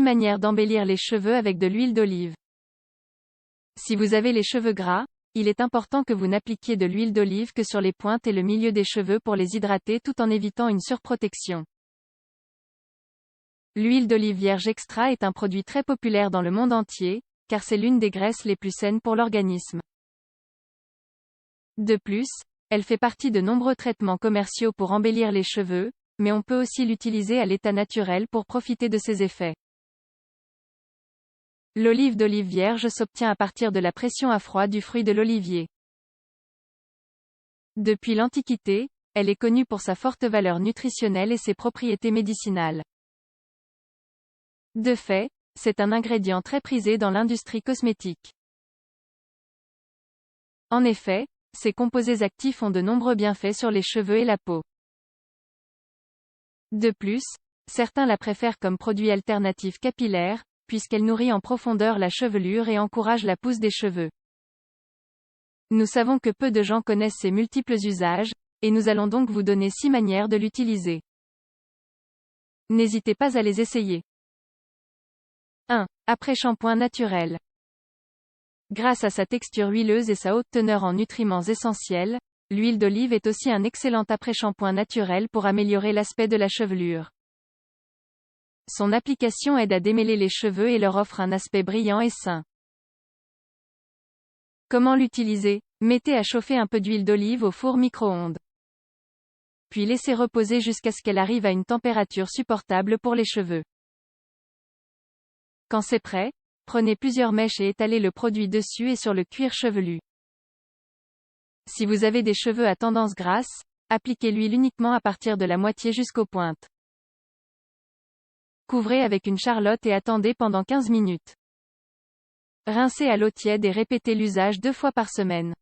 manières d'embellir les cheveux avec de l'huile d'olive. Si vous avez les cheveux gras, il est important que vous n'appliquiez de l'huile d'olive que sur les pointes et le milieu des cheveux pour les hydrater tout en évitant une surprotection. L'huile d'olive vierge extra est un produit très populaire dans le monde entier, car c'est l'une des graisses les plus saines pour l'organisme. De plus, elle fait partie de nombreux traitements commerciaux pour embellir les cheveux, mais on peut aussi l'utiliser à l'état naturel pour profiter de ses effets. L'olive d'olive vierge s'obtient à partir de la pression à froid du fruit de l'olivier. Depuis l'Antiquité, elle est connue pour sa forte valeur nutritionnelle et ses propriétés médicinales. De fait, c'est un ingrédient très prisé dans l'industrie cosmétique. En effet, ces composés actifs ont de nombreux bienfaits sur les cheveux et la peau. De plus, certains la préfèrent comme produit alternatif capillaire, puisqu'elle nourrit en profondeur la chevelure et encourage la pousse des cheveux. Nous savons que peu de gens connaissent ses multiples usages, et nous allons donc vous donner 6 manières de l'utiliser. N'hésitez pas à les essayer. 1. Après-shampoing naturel. Grâce à sa texture huileuse et sa haute teneur en nutriments essentiels, l'huile d'olive est aussi un excellent après-shampoing naturel pour améliorer l'aspect de la chevelure. Son application aide à démêler les cheveux et leur offre un aspect brillant et sain. Comment l'utiliser? Mettez à chauffer un peu d'huile d'olive au four micro-ondes. Puis laissez reposer jusqu'à ce qu'elle arrive à une température supportable pour les cheveux. Quand c'est prêt, prenez plusieurs mèches et étalez le produit dessus et sur le cuir chevelu. Si vous avez des cheveux à tendance grasse, appliquez l'huile uniquement à partir de la moitié jusqu'aux pointes. Couvrez avec une charlotte et attendez pendant 15 minutes. Rincez à l'eau tiède et répétez l'usage 2 fois par semaine.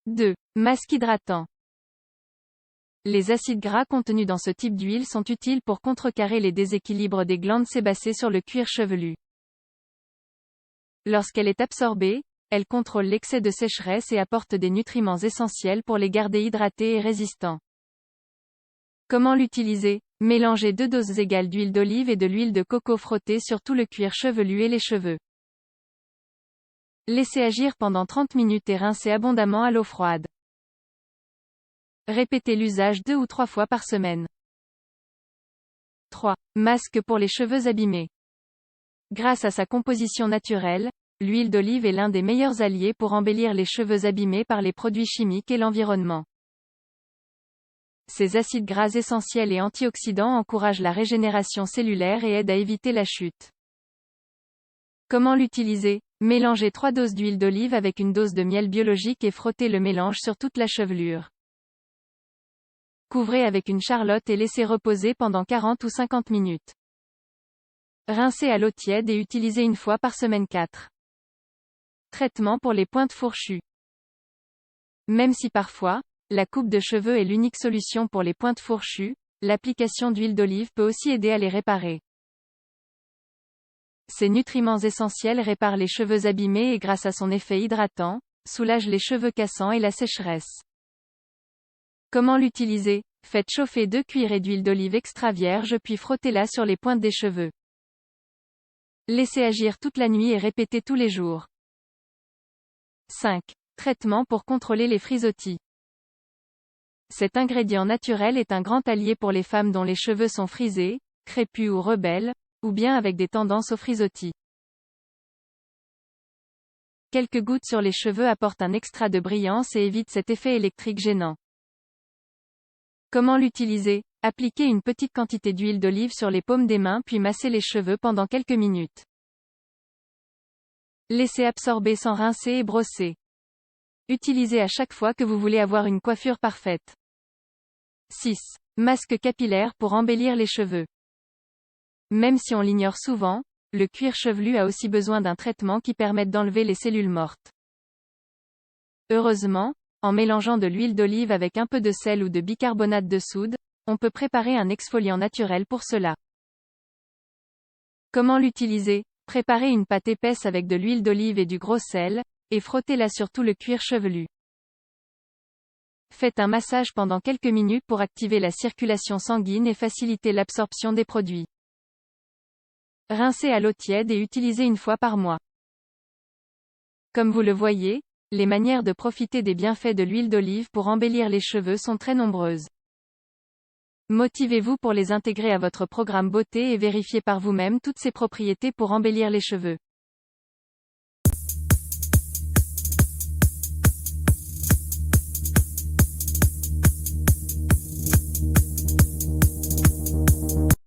2. Masque hydratant. Les acides gras contenus dans ce type d'huile sont utiles pour contrecarrer les déséquilibres des glandes sébacées sur le cuir chevelu. Lorsqu'elle est absorbée, elle contrôle l'excès de sécheresse et apporte des nutriments essentiels pour les garder hydratés et résistants. Comment l'utiliser? Mélangez 2 doses égales d'huile d'olive et de l'huile de coco frottée sur tout le cuir chevelu et les cheveux. Laissez agir pendant 30 minutes et rincez abondamment à l'eau froide. Répétez l'usage 2 ou 3 fois par semaine. 3. Masque pour les cheveux abîmés. Grâce à sa composition naturelle, l'huile d'olive est l'un des meilleurs alliés pour embellir les cheveux abîmés par les produits chimiques et l'environnement. Ces acides gras essentiels et antioxydants encouragent la régénération cellulaire et aident à éviter la chute. Comment l'utiliser? Mélangez 3 doses d'huile d'olive avec une dose de miel biologique et frottez le mélange sur toute la chevelure. Couvrez avec une charlotte et laissez reposer pendant 40 ou 50 minutes. Rincez à l'eau tiède et utilisez une fois par semaine. 4. Traitement pour les pointes fourchues. Même si parfois, la coupe de cheveux est l'unique solution pour les pointes fourchues, l'application d'huile d'olive peut aussi aider à les réparer. Ces nutriments essentiels réparent les cheveux abîmés et grâce à son effet hydratant, soulagent les cheveux cassants et la sécheresse. Comment l'utiliser? Faites chauffer 2 cuillerées d'huile d'olive extra vierge puis frottez-la sur les pointes des cheveux. Laissez agir toute la nuit et répétez tous les jours. 5. Traitement pour contrôler les frisottis. Cet ingrédient naturel est un grand allié pour les femmes dont les cheveux sont frisés, crépus ou rebelles, ou bien avec des tendances aux frisottis. Quelques gouttes sur les cheveux apportent un extra de brillance et évitent cet effet électrique gênant. Comment l'utiliser? Appliquez une petite quantité d'huile d'olive sur les paumes des mains puis massez les cheveux pendant quelques minutes. Laissez absorber sans rincer et brosser. Utilisez à chaque fois que vous voulez avoir une coiffure parfaite. 6. Masque capillaire pour embellir les cheveux. Même si on l'ignore souvent, le cuir chevelu a aussi besoin d'un traitement qui permette d'enlever les cellules mortes. Heureusement, en mélangeant de l'huile d'olive avec un peu de sel ou de bicarbonate de soude, on peut préparer un exfoliant naturel pour cela. Comment l'utiliser? Préparez une pâte épaisse avec de l'huile d'olive et du gros sel, et frottez-la sur tout le cuir chevelu. Faites un massage pendant quelques minutes pour activer la circulation sanguine et faciliter l'absorption des produits. Rincez à l'eau tiède et utilisez une fois par mois. Comme vous le voyez, les manières de profiter des bienfaits de l'huile d'olive pour embellir les cheveux sont très nombreuses. Motivez-vous pour les intégrer à votre programme beauté et vérifiez par vous-même toutes ses propriétés pour embellir les cheveux.